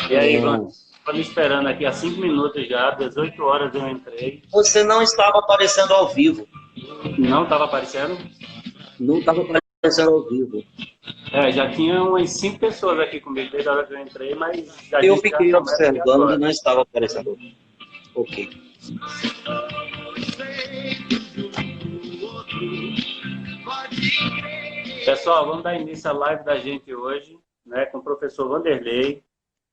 E aí, Ivan? Estou me esperando aqui há 5 minutos já, 18 horas eu entrei. Você não estava aparecendo ao vivo. Não estava aparecendo? Não estava aparecendo ao vivo. É, já tinha umas 5 pessoas aqui comigo desde a hora que eu entrei, mas a Eu gente já fiquei começa aqui observando e agora. não estava aparecendo ao vivo. Ok. Pessoal, vamos dar início à live da gente hoje, né, com o professor Vanderlei.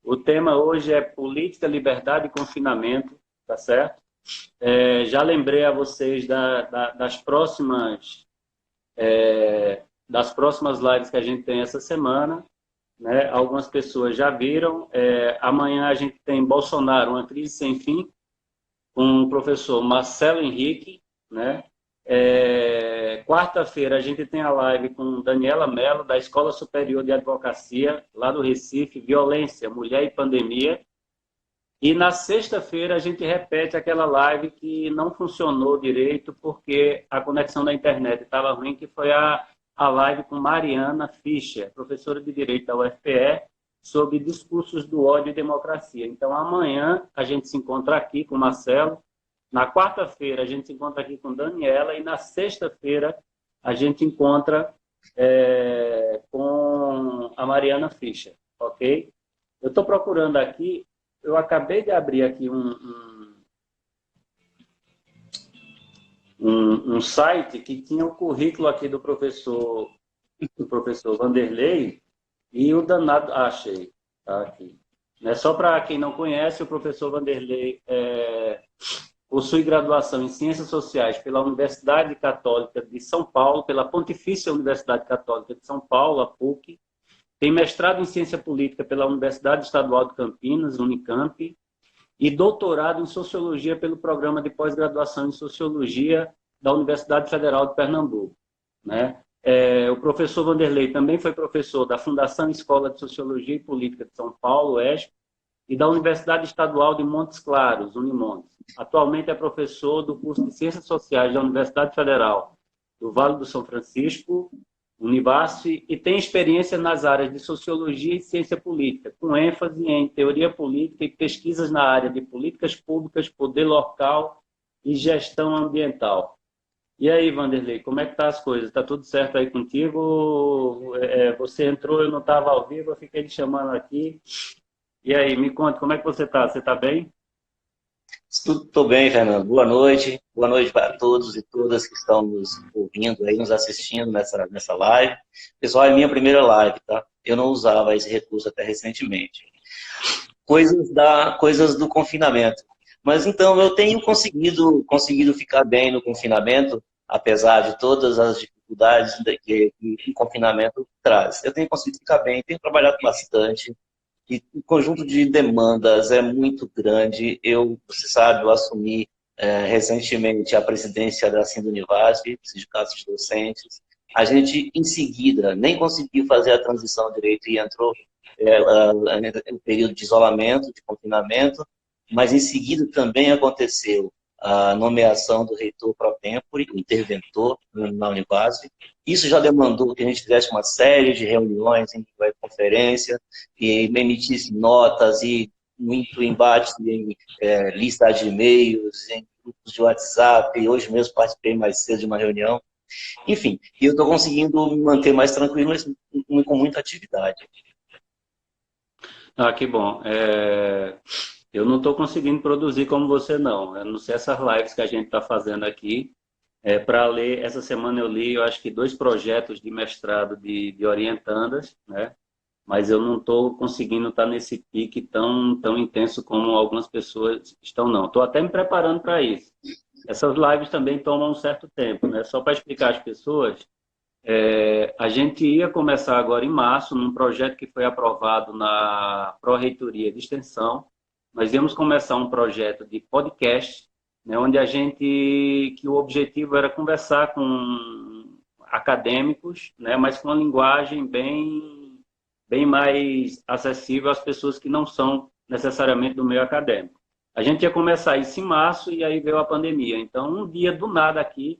O tema hoje é política, liberdade e confinamento, tá certo? Já lembrei a vocês das próximas lives que a gente tem essa semana, né? Algumas pessoas já viram. Amanhã a gente tem Bolsonaro, uma crise sem fim, com o professor Marcelo Henrique, né? Quarta-feira a gente tem a live com Daniela Mello, da Escola Superior de Advocacia, lá do Recife, Violência, Mulher e Pandemia. E na sexta-feira a gente repete aquela live que não funcionou direito porque a conexão da internet estava ruim, que foi a live com Mariana Fischer, professora de Direito da UFPE, sobre discursos do ódio e democracia. Então, amanhã a gente se encontra aqui com o Marcelo, na quarta-feira a gente se encontra aqui com Daniela e na sexta-feira a gente encontra com a Mariana Fischer, ok? Eu estou procurando aqui, eu acabei de abrir aqui um site que tinha o currículo aqui do professor Vanderlei e o danado... achei, tá aqui. Né? Só para quem não conhece, o professor Vanderlei possui graduação em Ciências Sociais pela Universidade Católica de São Paulo, pela Pontifícia Universidade Católica de São Paulo, a PUC. Tem mestrado em Ciência Política pela Universidade Estadual de Campinas, Unicamp, e doutorado em Sociologia pelo Programa de Pós-Graduação em Sociologia da Universidade Federal de Pernambuco. Né? O professor Vanderlei também foi professor da Fundação Escola de Sociologia e Política de São Paulo, UESP, e da Universidade Estadual de Montes Claros, Unimontes. Atualmente é professor do curso de Ciências Sociais da Universidade Federal do Vale do São Francisco, Univasf, e tem experiência nas áreas de Sociologia e Ciência Política, com ênfase em teoria política e pesquisas na área de políticas públicas, poder local e gestão ambiental. E aí, Vanderlei, como é que tá as coisas? Está tudo certo aí contigo? Você entrou, eu não estava ao vivo, eu fiquei te chamando aqui. E aí, me conta, como é que você está? Você está bem? Tudo bem, Fernando. Boa noite. Boa noite para todos e todas que estão nos ouvindo aí, nos assistindo nessa live. Pessoal, é minha primeira live, tá? Eu não usava esse recurso até recentemente. Coisas do confinamento. Mas então, eu tenho conseguido ficar bem no confinamento, apesar de todas as dificuldades que o confinamento traz. Eu tenho conseguido ficar bem, tenho trabalhado bastante. E o conjunto de demandas é muito grande. Você sabe, eu assumi recentemente a presidência da Sindunivasf, Sindicato de Docentes. A gente, em seguida, nem conseguiu fazer a transição direito e entrou no período de isolamento, de confinamento, mas em seguida também aconteceu a nomeação do reitor pro tempore, o interventor na Univasf. Isso já demandou que a gente fizesse uma série de reuniões em conferência, e emitisse notas e muito embate em lista de e-mails, em grupos de WhatsApp. E hoje mesmo participei mais cedo de uma reunião. Enfim, eu estou conseguindo me manter mais tranquilo, mas com muita atividade. Ah, que bom. Eu não estou conseguindo produzir como você, não. Eu não sei essas lives que a gente está fazendo aqui. Para ler, essa semana eu li, eu acho que 2 projetos de mestrado de orientandas, né? Mas eu não estou conseguindo estar nesse pique tão intenso como algumas pessoas estão, não. Estou até me preparando para isso. Essas lives também tomam um certo tempo, né? Só para explicar às pessoas, a gente ia começar agora em março, num projeto que foi aprovado na Pró-Reitoria de Extensão. Nós íamos começar um projeto de podcast, né, onde que o objetivo era conversar com acadêmicos, né, mas com uma linguagem bem mais acessível às pessoas que não são necessariamente do meio acadêmico. A gente ia começar isso em março e aí veio a pandemia. Então, um dia do nada aqui,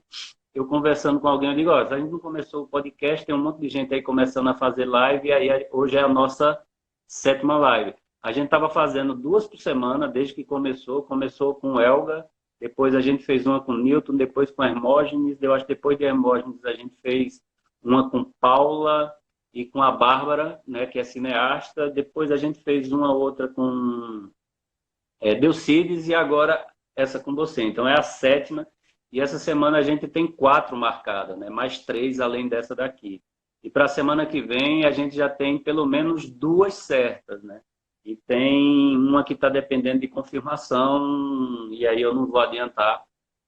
eu conversando com alguém, eu digo, a gente não começou o podcast, tem um monte de gente aí começando a fazer live, e aí hoje é a nossa 7ª live. a gente estava fazendo 2 por semana, desde que começou. Começou com Elga, depois a gente fez uma com Newton, depois com Hermógenes. Eu acho que depois de Hermógenes a gente fez uma com Paula e com a Bárbara, né, que é cineasta. Depois a gente fez uma outra com Delcides e agora essa com você. Então é a 7ª. E essa semana a gente tem 4 marcadas, né? Mais 3 além dessa daqui. E para a semana que vem a gente já tem pelo menos 2 certas, né? E tem uma que está dependendo de confirmação, e aí eu não vou adiantar,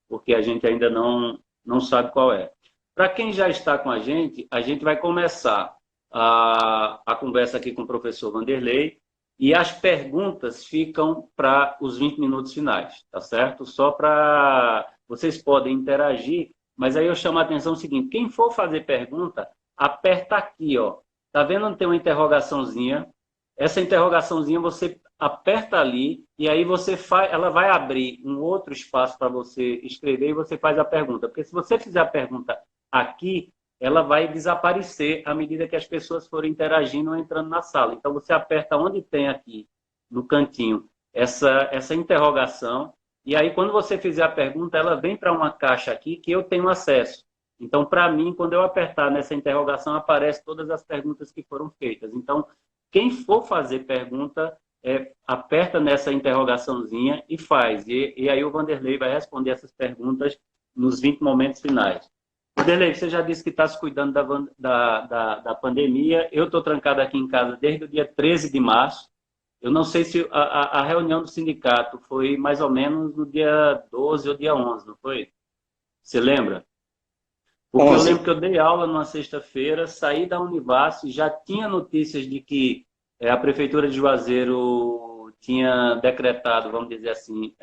porque a gente ainda não sabe qual é. Para quem já está com a gente vai começar a conversa aqui com o professor Vanderlei, e as perguntas ficam para os 20 minutos finais, tá certo? Só para... Vocês podem interagir, mas aí eu chamo a atenção o seguinte, quem for fazer pergunta, aperta aqui, ó. Tá vendo onde tem uma interrogaçãozinha? Essa interrogaçãozinha você aperta ali e aí ela vai abrir um outro espaço para você escrever e você faz a pergunta. Porque se você fizer a pergunta aqui, ela vai desaparecer à medida que as pessoas forem interagindo ou entrando na sala. Então você aperta onde tem aqui, no cantinho, essa interrogação. E aí quando você fizer a pergunta, ela vem para uma caixa aqui que eu tenho acesso. Então, para mim, quando eu apertar nessa interrogação, aparecem todas as perguntas que foram feitas. Então, quem for fazer pergunta, aperta nessa interrogaçãozinha e faz. E aí o Vanderlei vai responder essas perguntas nos 20 momentos finais. Vanderlei, você já disse que está se cuidando da pandemia. Eu estou trancado aqui em casa desde o dia 13 de março. Eu não sei se a reunião do sindicato foi mais ou menos no dia 12 ou dia 11, não foi? Você lembra? Porque eu lembro que eu dei aula numa sexta-feira, saí da Univasf, já tinha notícias de que a Prefeitura de Juazeiro tinha decretado, vamos dizer assim,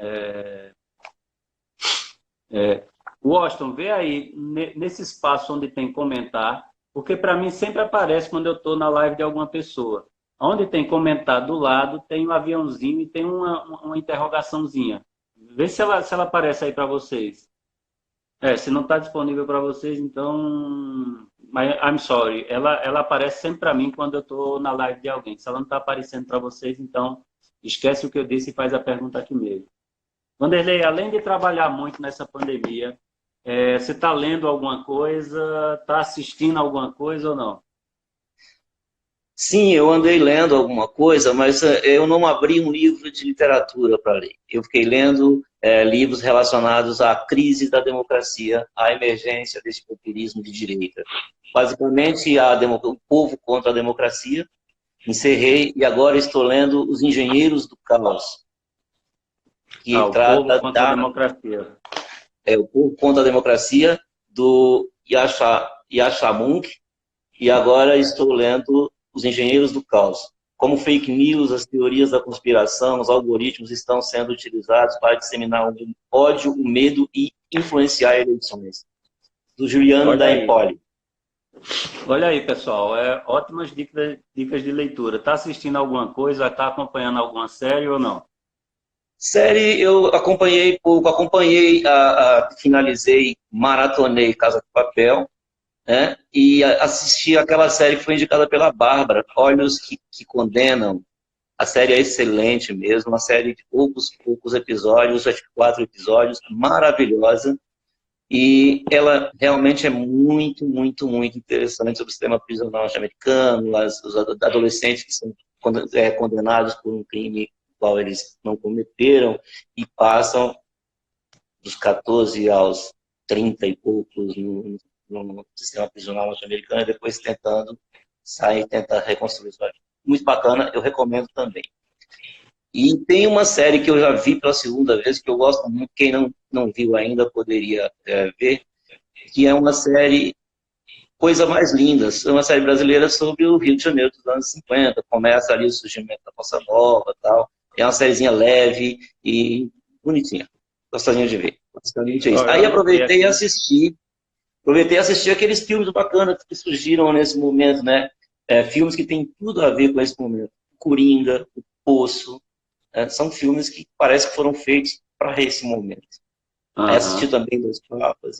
Washington, vê aí, nesse espaço onde tem comentar, porque para mim sempre aparece quando eu estou na live de alguma pessoa. Onde tem comentar do lado, tem um aviãozinho e tem uma interrogaçãozinha. Vê se ela aparece aí para vocês. Se não está disponível para vocês, então... Mas, I'm sorry. Ela aparece sempre para mim quando eu estou na live de alguém. Se ela não está aparecendo para vocês, então esquece o que eu disse e faz a pergunta aqui mesmo. Vanderlei, além de trabalhar muito nessa pandemia, você está lendo alguma coisa? Está assistindo alguma coisa ou não? Sim, eu andei lendo alguma coisa, mas eu não abri um livro de literatura para ler. Eu fiquei lendo livros relacionados à crise da democracia, à emergência desse populismo de direita. Basicamente, o povo contra a democracia. Encerrei e agora estou lendo Os Engenheiros do Caos, que o trata povo contra a democracia. O povo contra a democracia, do Yasha Mounk, e agora estou lendo Os Engenheiros do Caos. Como fake news, as teorias da conspiração, os algoritmos estão sendo utilizados para disseminar o ódio, o medo e influenciar eleições. Do Juliano da Empoli. Olha aí, pessoal, ótimas dicas de leitura. Está assistindo alguma coisa? Está acompanhando alguma série ou não? Série eu acompanhei pouco, finalizei, maratonei Casa de Papel, né? E assisti aquela série que foi indicada pela Bárbara, Olhos que Condenam. A série é excelente mesmo, uma série de poucos episódios, acho que 4 episódios, maravilhosa. E ela realmente é muito, muito, muito interessante sobre o sistema prisional norte-americano, os adolescentes que são condenados por um crime qual eles não cometeram e passam dos 14 aos 30 e poucos no sistema prisional norte-americano e depois tentando sair, tentar reconstruir sua vida. Muito bacana, eu recomendo também. E tem uma série que eu já vi pela segunda vez, que eu gosto muito, quem não viu ainda poderia ver, que é uma série Coisa Mais Linda, é uma série brasileira sobre o Rio de Janeiro dos anos 50, começa ali o surgimento da Bossa Nova e tal, é uma sériezinha leve e bonitinha, gostaria de ver. Aí aproveitei e assisti aqueles filmes bacanas que surgiram nesse momento, né? Filmes que têm tudo a ver com esse momento. Coringa, O Poço, são filmes que parece que foram feitos para esse momento. Aí assisti também Dois Papas,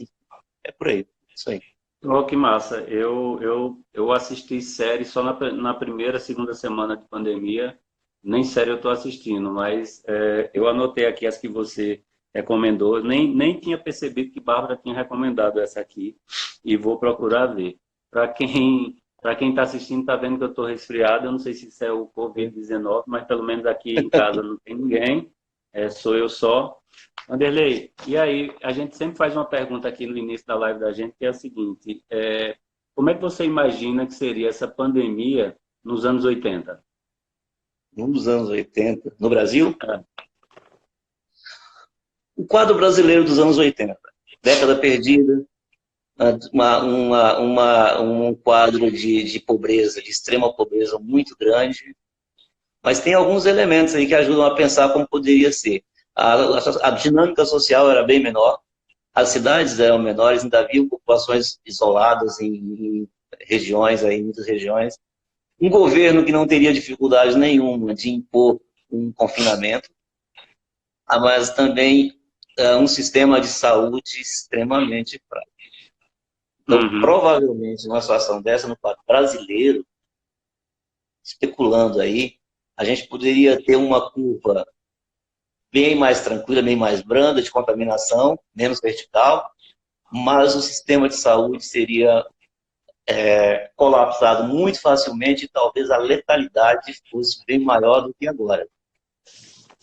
é por aí, isso aí. Oh, que massa. Eu assisti série só na primeira, segunda semana de pandemia. Nem série eu estou assistindo, mas eu anotei aqui as que você recomendou. Nem tinha percebido que Bárbara tinha recomendado essa aqui e vou procurar ver. Para quem está assistindo, está vendo que eu estou resfriado. Eu não sei se isso é o Covid-19, mas pelo menos aqui em casa não tem ninguém, sou eu só. Anderlei, e aí, a gente sempre faz uma pergunta aqui no início da live da gente, que é a seguinte: como é que você imagina que seria essa pandemia nos anos 80? Nos anos 80, no Brasil, É. o quadro brasileiro dos anos 80, década perdida, um quadro de pobreza, de extrema pobreza muito grande, mas tem alguns elementos aí que ajudam a pensar como poderia ser. A dinâmica social era bem menor, as cidades eram menores, ainda havia populações isoladas em regiões, aí, em muitas regiões. Um governo que não teria dificuldade nenhuma de impor um confinamento, mas também um sistema de saúde extremamente fraco. Então, Uhum. provavelmente, numa situação dessa, no quadro brasileiro, especulando aí, a gente poderia ter uma curva bem mais tranquila, bem mais branda de contaminação, menos vertical, mas o sistema de saúde seria colapsado muito facilmente e talvez a letalidade fosse bem maior do que agora.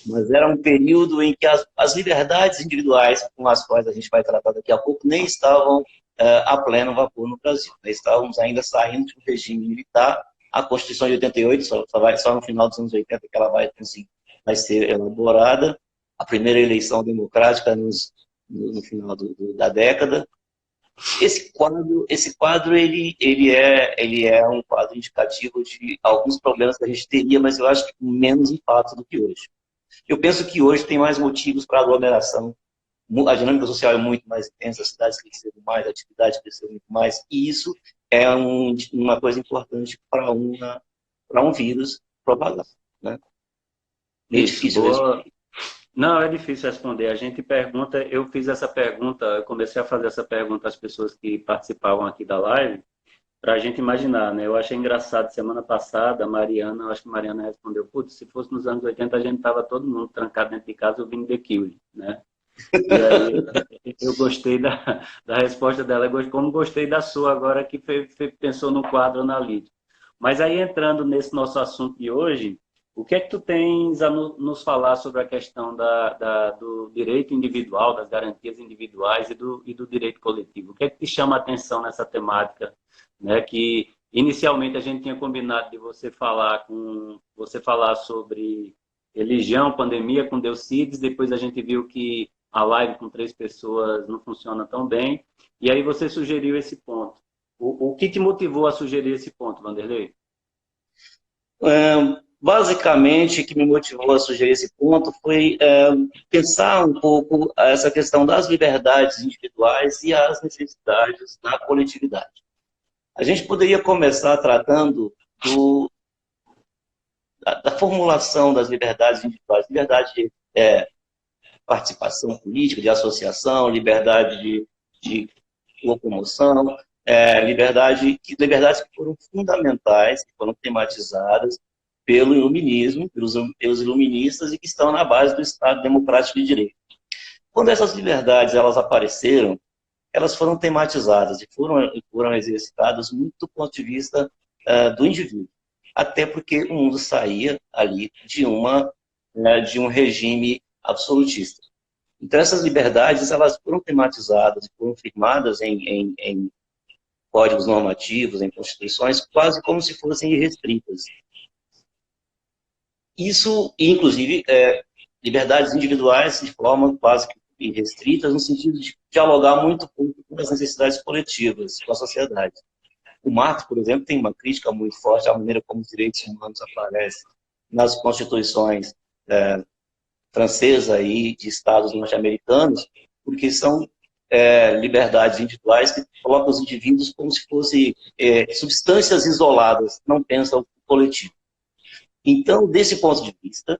Mas era um período em que as liberdades individuais, com as quais a gente vai tratar daqui a pouco, nem estavam a pleno vapor no Brasil. Estávamos ainda saindo de um regime militar. A Constituição de 88, só no final dos anos 80 que ela vai ser elaborada. A primeira eleição democrática no final da década. Esse quadro ele é um quadro indicativo de alguns problemas que a gente teria, mas eu acho que com menos impacto do que hoje. Eu penso que hoje tem mais motivos para aglomeração. A dinâmica social é muito mais intensa, as cidades cresceram mais, a atividade cresceu muito mais, e isso é uma coisa importante para um vírus propagar. Né? Meio Isso, difícil mesmo. boa. Não, é difícil responder. A gente pergunta, eu fiz essa pergunta, eu comecei a fazer essa pergunta às pessoas que participavam aqui da live, para a gente imaginar, né? Eu achei engraçado, semana passada, a Mariana, eu acho que a Mariana respondeu, putz, se fosse nos anos 80, a gente estava todo mundo trancado dentro de casa ouvindo The Cure, né? E aí eu gostei da resposta dela, como gostei da sua agora, que pensou no quadro analítico. Mas aí entrando nesse nosso assunto de hoje, o que é que tu tens a nos falar sobre a questão do direito individual, das garantias individuais e do direito coletivo? O que é que te chama a atenção nessa temática, né? Que inicialmente a gente tinha combinado de você falar sobre religião, pandemia com Delcides, depois a gente viu que a live com 3 pessoas não funciona tão bem, e aí você sugeriu esse ponto. O que te motivou a sugerir esse ponto, Vanderlei? Basicamente, o que me motivou a sugerir esse ponto foi pensar um pouco essa questão das liberdades individuais e as necessidades da coletividade. A gente poderia começar tratando da formulação das liberdades individuais, liberdade de participação política, de associação, liberdade de locomoção, liberdades que foram fundamentais, que foram tematizadas pelo iluminismo, pelos iluministas e que estão na base do Estado Democrático de Direito. Quando essas liberdades elas apareceram, elas foram tematizadas e foram exercitadas muito do ponto de vista do indivíduo, até porque o mundo saía ali de um regime absolutista. Então essas liberdades elas foram tematizadas e foram firmadas em códigos normativos, em constituições, quase como se fossem irrestritas. Isso, inclusive, liberdades individuais de forma quase que irrestritas, no sentido de dialogar muito pouco com as necessidades coletivas, com a sociedade. O Marx, por exemplo, tem uma crítica muito forte à maneira como os direitos humanos aparecem nas constituições francesa e de estados norte-americanos, porque são liberdades individuais que colocam os indivíduos como se fossem substâncias isoladas, não pensam o coletivo. Então, desse ponto de vista,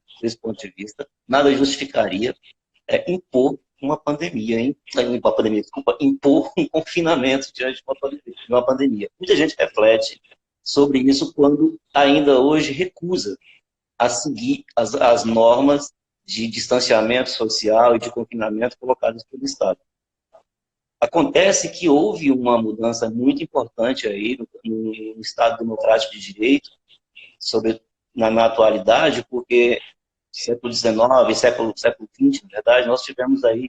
nada justificaria impor uma pandemia, impor um confinamento diante de uma pandemia. Muita gente reflete sobre isso quando ainda hoje recusa a seguir as normas de distanciamento social e de confinamento colocadas pelo Estado. Acontece que houve uma mudança muito importante aí no Estado Democrático de Direito, na atualidade, porque século XIX, século XX, na verdade, nós tivemos aí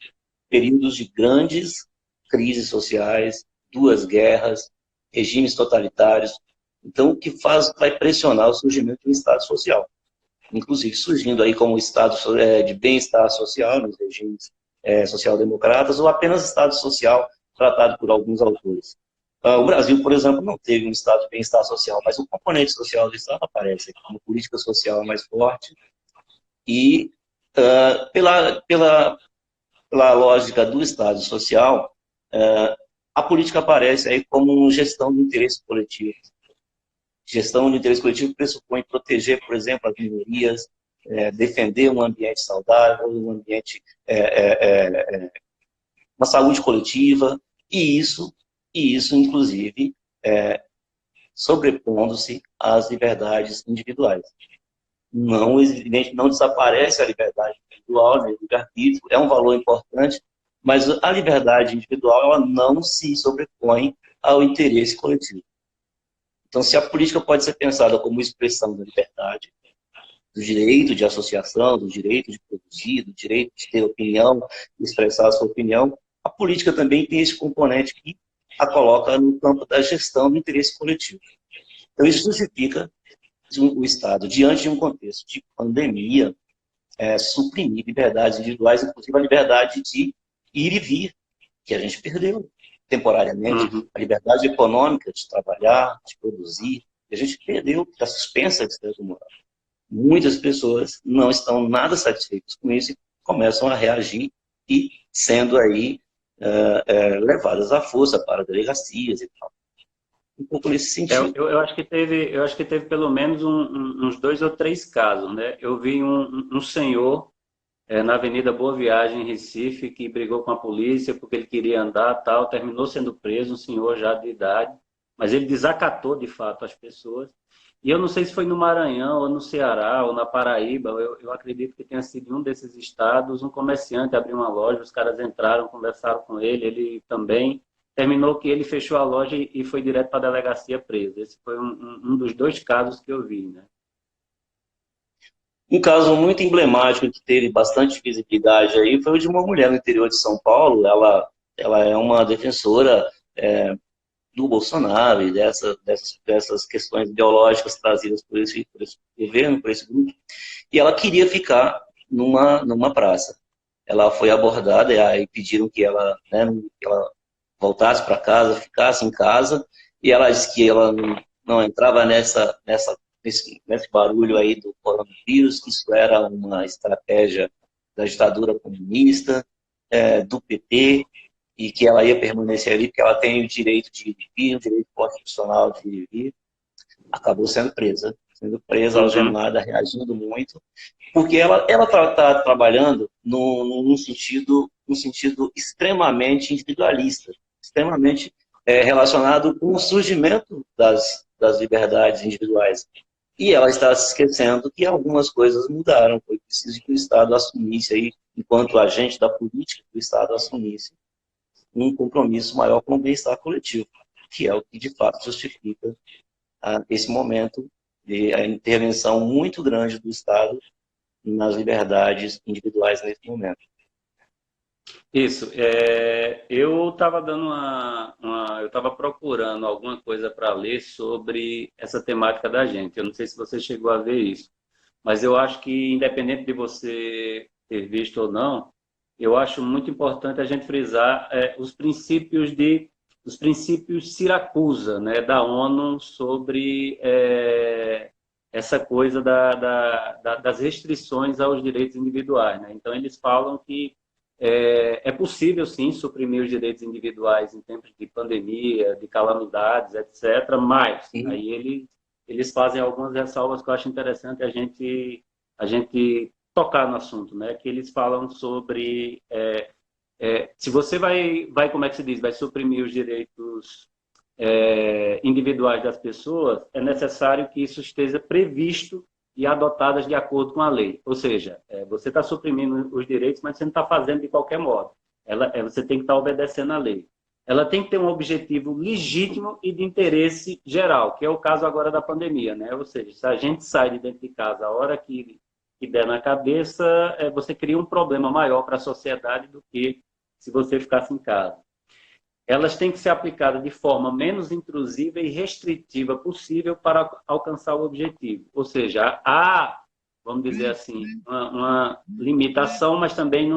períodos de grandes crises sociais, duas guerras, regimes totalitários. Então, o que vai pressionar o surgimento do Estado social. Inclusive surgindo aí como Estado de bem-estar social, nos regimes social-democratas, ou apenas Estado social, tratado por alguns autores. O Brasil, por exemplo, não teve um Estado de bem-estar social, mas o componente social do Estado aparece aqui, uma política social mais forte, e pela lógica do Estado social, a política aparece aí como gestão do interesse coletivo. Gestão do interesse coletivo pressupõe proteger, por exemplo, as minorias, defender um ambiente saudável, um ambiente, uma saúde coletiva, e isso inclusive, sobrepondo-se às liberdades individuais. Não, evidentemente, não desaparece a liberdade individual, né, o livre-arbítrio, é um valor importante, mas a liberdade individual ela não se sobrepõe ao interesse coletivo. Então, se a política pode ser pensada como expressão da liberdade, do direito de associação, do direito de produzir, do direito de ter opinião, de expressar a sua opinião, a política também tem esse componente que a coloca no campo da gestão do interesse coletivo. Então, isso justifica o Estado, diante de um contexto de pandemia, suprimir liberdades individuais, inclusive a liberdade de ir e vir, que a gente perdeu temporariamente, a liberdade econômica de trabalhar, de produzir, que a gente perdeu, está suspensa de certo modo. Muitas pessoas não estão nada satisfeitas com isso e começam a reagir e sendo aí levadas à força para delegacias e tal. Um pouco nesse sentido. Eu acho que teve pelo menos uns 2 ou 3 casos, né? Eu vi um senhor na Avenida Boa Viagem, em Recife, que brigou com a polícia porque ele queria andar, tal, terminou sendo preso, um senhor já de idade, mas ele desacatou de fato as pessoas. E eu não sei se foi no Maranhão, ou no Ceará, ou na Paraíba, eu acredito que tenha sido em um desses estados, um comerciante abriu uma loja, os caras entraram, conversaram com ele também. Terminou que ele fechou a loja e foi direto para a delegacia preso. Esse foi um dos 2 casos que eu vi, né? Um caso muito emblemático que teve bastante visibilidade aí foi o de uma mulher no interior de São Paulo. Ela é uma defensora do Bolsonaro e dessas questões ideológicas trazidas por esse governo, por esse grupo. E ela queria ficar numa praça. Ela foi abordada e pediram que ela voltasse para casa, ficasse em casa. E ela disse que ela não entrava nesse barulho aí do coronavírus, que isso era uma estratégia da ditadura comunista, do PT, e que ela ia permanecer ali porque ela tem o direito de ir e vir, o direito constitucional de ir e vir. Acabou sendo presa, algemada, reagindo muito, porque ela está trabalhando num sentido extremamente individualista, extremamente relacionado com o surgimento das liberdades individuais. E ela está se esquecendo que algumas coisas mudaram. Foi preciso que o Estado assumisse, aí, enquanto agente da política, que o Estado assumisse um compromisso maior com o bem-estar coletivo, que é o que, de fato, justifica esse momento de a intervenção muito grande do Estado nas liberdades individuais nesse momento. Isso. Eu estava eu estava procurando alguma coisa para ler sobre essa temática da gente. Eu não sei se você chegou a ver isso, mas eu acho que, independente de você ter visto ou não, eu acho muito importante a gente frisar os princípios Siracusa, né, da ONU sobre essa coisa das restrições aos direitos individuais, né? Então, eles falam que é possível, sim, suprimir os direitos individuais em tempos de pandemia, de calamidades, etc., mas aí eles fazem algumas ressalvas que eu acho interessante a gente tocar no assunto, né? Que eles falam sobre se você como é que se diz, vai suprimir os direitos individuais das pessoas, é necessário que isso esteja previsto e adotadas de acordo com a lei. Ou seja, você está suprimindo os direitos, mas você não está fazendo de qualquer modo. Você tem que estar obedecendo à lei. Ela tem que ter um objetivo legítimo e de interesse geral, que é o caso agora da pandemia, né? Ou seja, se a gente sai de dentro de casa a hora que der na cabeça, você cria um problema maior para a sociedade do que se você ficasse em casa. Elas têm que ser aplicadas de forma menos intrusiva e restritiva possível para alcançar o objetivo. Ou seja, há, vamos dizer assim, uma limitação, mas também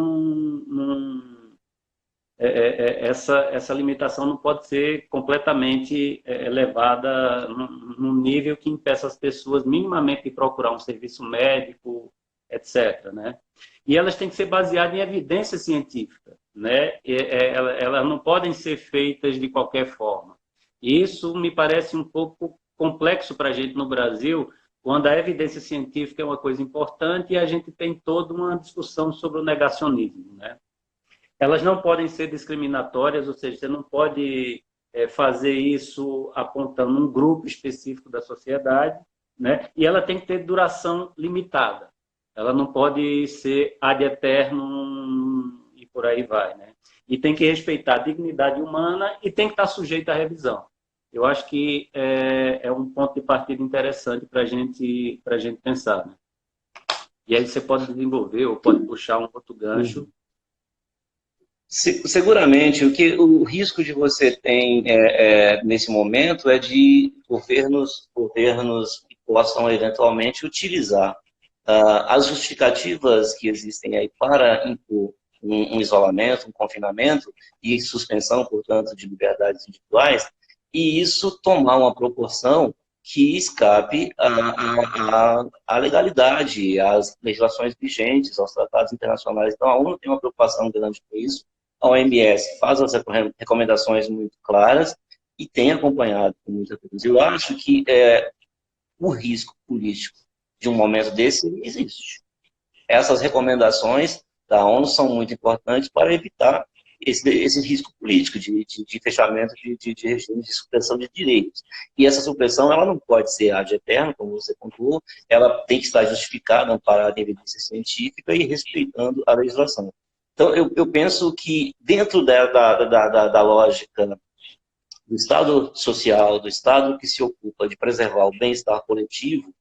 essa limitação não pode ser completamente elevada num nível que impeça as pessoas minimamente de procurar um serviço médico, etc., né? E elas têm que ser baseadas em evidência científica, né? Elas não podem ser feitas de qualquer forma. E isso me parece um pouco complexo para a gente no Brasil, quando a evidência científica é uma coisa importante e a gente tem toda uma discussão sobre o negacionismo, né? Elas não podem ser discriminatórias, ou seja, você não pode fazer isso apontando um grupo específico da sociedade, né? E ela tem que ter duração limitada. Ela não pode ser ad eternum e por aí vai, né? E tem que respeitar a dignidade humana e tem que estar sujeita à revisão. Eu acho que é um ponto de partida interessante para a gente pensar, né? E aí você pode desenvolver ou pode puxar um outro gancho. Seguramente, o risco de você tem nesse momento é de governos que possam eventualmente utilizar as justificativas que existem aí para impor um isolamento, um confinamento e suspensão, portanto, de liberdades individuais, e isso tomar uma proporção que escape à legalidade, às legislações vigentes, aos tratados internacionais. Então, a ONU tem uma preocupação grande com isso. A OMS faz as recomendações muito claras e tem acompanhado com muita coisa. Eu acho que o risco político de um momento desse existe. Essas recomendações da ONU são muito importantes para evitar esse risco político de fechamento de regimes de supressão de direitos. E essa supressão ela não pode ser ad eterno, como você pontuou, ela tem que estar justificada, amparada em evidência científica e respeitando a legislação. Então, eu penso que dentro da lógica do Estado social, do Estado que se ocupa de preservar o bem-estar coletivo,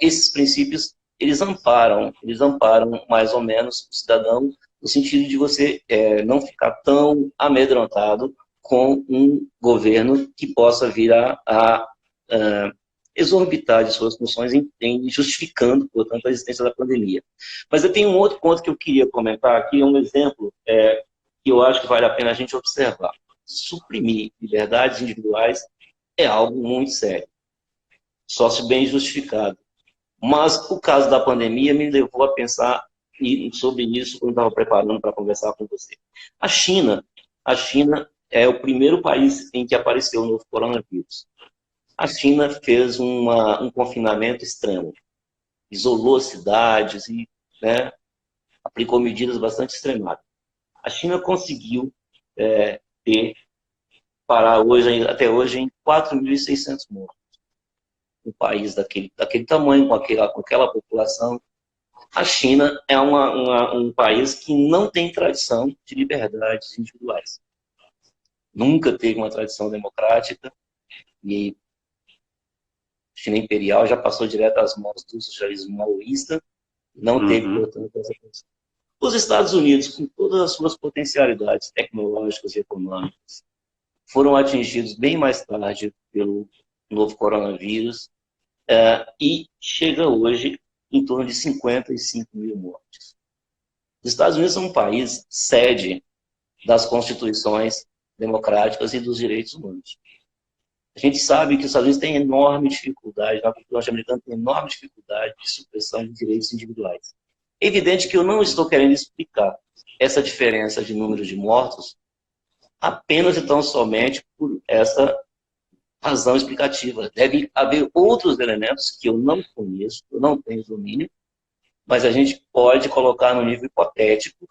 esses princípios, eles amparam mais ou menos o cidadão no sentido de você não ficar tão amedrontado com um governo que possa vir a exorbitar de suas funções em justificando, portanto, a existência da pandemia. Mas eu tenho um outro ponto que eu queria comentar aqui, um exemplo que eu acho que vale a pena a gente observar. Suprimir liberdades individuais é algo muito sério, só se bem justificado. Mas o caso da pandemia me levou a pensar sobre isso quando estava preparando para conversar com você. A China é o primeiro país em que apareceu o novo coronavírus. A China fez um confinamento extremo, isolou cidades e aplicou medidas bastante extremadas. A China conseguiu parar até hoje em 4.600 mortos. Um país daquele tamanho, com aquela população. A China é um país que não tem tradição de liberdades individuais. Nunca teve uma tradição democrática e a China imperial já passou direto às mãos do socialismo maoísta, não teve, portanto, essa tradição. Os Estados Unidos, com todas as suas potencialidades tecnológicas e econômicas, foram atingidos bem mais tarde pelo novo coronavírus e chega hoje em torno de 55 mil mortes. Os Estados Unidos são um país sede das constituições democráticas e dos direitos humanos. A gente sabe que os Estados Unidos têm enorme dificuldade, a cultura norte-americana tem enorme dificuldade de supressão de direitos individuais. É evidente que eu não estou querendo explicar essa diferença de número de mortos apenas e tão somente por essa razão explicativa. Deve haver outros elementos que eu não conheço, eu não tenho domínio, mas a gente pode colocar no nível hipotético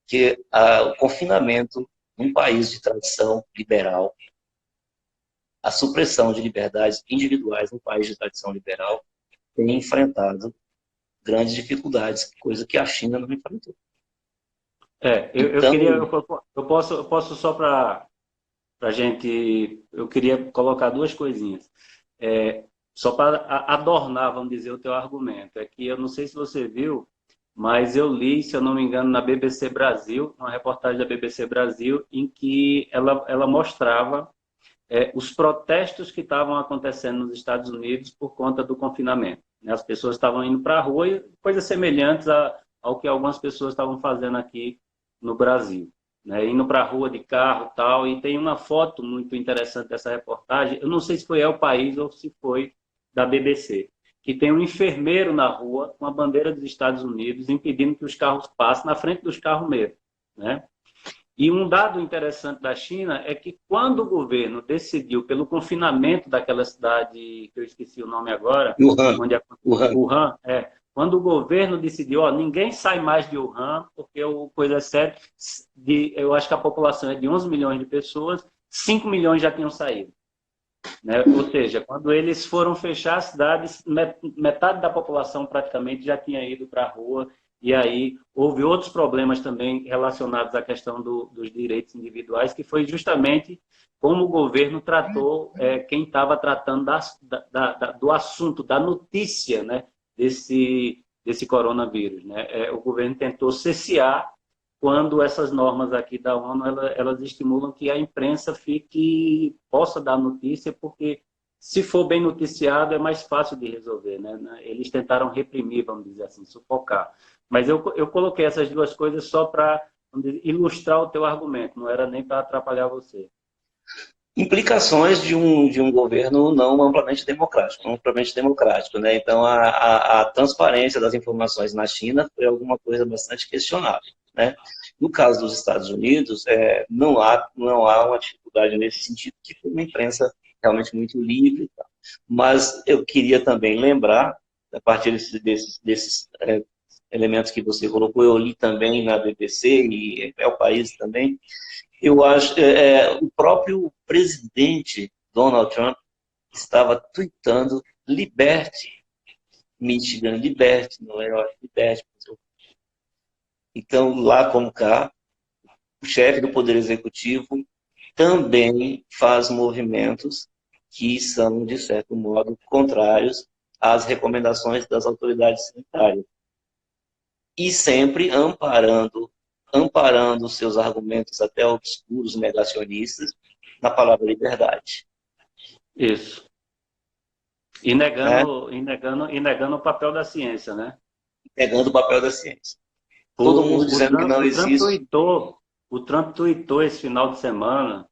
que o confinamento num país de tradição liberal, a supressão de liberdades individuais num país de tradição liberal, tem enfrentado grandes dificuldades, coisa que a China não enfrentou. Eu Então, queria, eu posso só para a gente, eu queria colocar duas coisinhas. Só para adornar, vamos dizer, o teu argumento. É que eu não sei se você viu, mas eu li, se eu não me engano, na BBC Brasil, uma reportagem da BBC Brasil, em que ela mostrava os protestos que estavam acontecendo nos Estados Unidos por conta do confinamento. Né? As pessoas estavam indo para a rua e coisas semelhantes ao que algumas pessoas estavam fazendo aqui no Brasil. Né? Indo para a rua de carro e tal. E tem uma foto muito interessante dessa reportagem. Eu não sei se foi El País ou se foi da BBC. Que tem um enfermeiro na rua com a bandeira dos Estados Unidos impedindo que os carros passem na frente dos carros mesmo. Né? E um dado interessante da China é que quando o governo decidiu pelo confinamento daquela cidade, que eu esqueci o nome agora, Wuhan, onde Wuhan. Wuhan, quando o governo decidiu, ó, ninguém sai mais de Wuhan, porque o coisa é séria, eu acho que a população é de 11 milhões de pessoas, 5 milhões já tinham saído. Né? Ou seja, quando eles foram fechar as cidades, metade da população praticamente já tinha ido para a rua, e aí houve outros problemas também relacionados à questão dos direitos individuais, que foi justamente como o governo tratou quem estava tratando do assunto, da notícia, né, desse coronavírus. Né? O governo tentou cessear quando essas normas aqui da ONU, elas estimulam que a imprensa possa dar notícia, porque se for bem noticiado é mais fácil de resolver. Né? Eles tentaram reprimir, vamos dizer assim, sufocar. Mas eu coloquei essas duas coisas só para ilustrar o teu argumento, não era nem para atrapalhar você. Implicações de um governo não amplamente democrático, né? Então, a transparência das informações na China foi alguma coisa bastante questionável, né? No caso dos Estados Unidos, não há uma dificuldade nesse sentido, que foi uma imprensa realmente muito livre. Mas eu queria também lembrar, a partir desses elementos que você colocou, eu li também na BBC e é o país também. Eu acho o próprio presidente Donald Trump estava tweetando liberte Michigan, liberte Nova York, liberte. Então, lá como cá, o chefe do Poder Executivo também faz movimentos que são, de certo modo, contrários às recomendações das autoridades sanitárias. E sempre amparando os seus argumentos até obscuros, negacionistas, na palavra liberdade. Isso. E Né? negando o papel da ciência, né? Negando o papel da ciência. Todo mundo dizendo que não existe. O Trump tweetou esse final de semana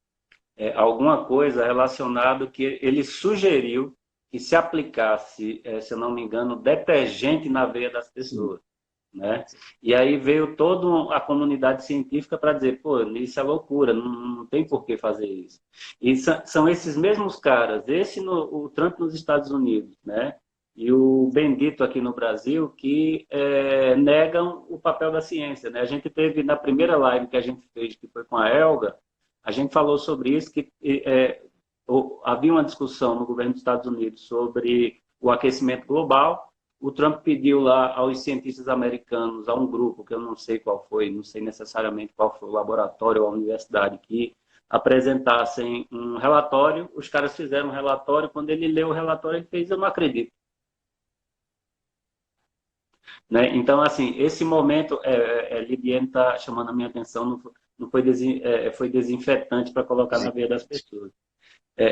alguma coisa relacionada que ele sugeriu que se aplicasse, se eu não me engano, detergente na veia das pessoas. Né? E aí veio toda a comunidade científica para dizer, pô, isso é loucura, não tem por que fazer isso. E são esses mesmos caras, o Trump nos Estados Unidos, né? E o Bendito aqui no Brasil, que negam o papel da ciência. Né? A gente teve, na primeira live que a gente fez, que foi com a Elga, a gente falou sobre isso, que havia uma discussão no governo dos Estados Unidos sobre o aquecimento global. O Trump pediu lá aos cientistas americanos, a um grupo, que eu não sei qual foi, não sei necessariamente qual foi o laboratório ou a universidade, que apresentassem um relatório. Os caras fizeram um relatório, quando ele leu o relatório, ele fez, eu não acredito. Né? Então, assim, esse momento, Lidiane está chamando a minha atenção, não foi, foi desinfetante para colocar na veia das pessoas.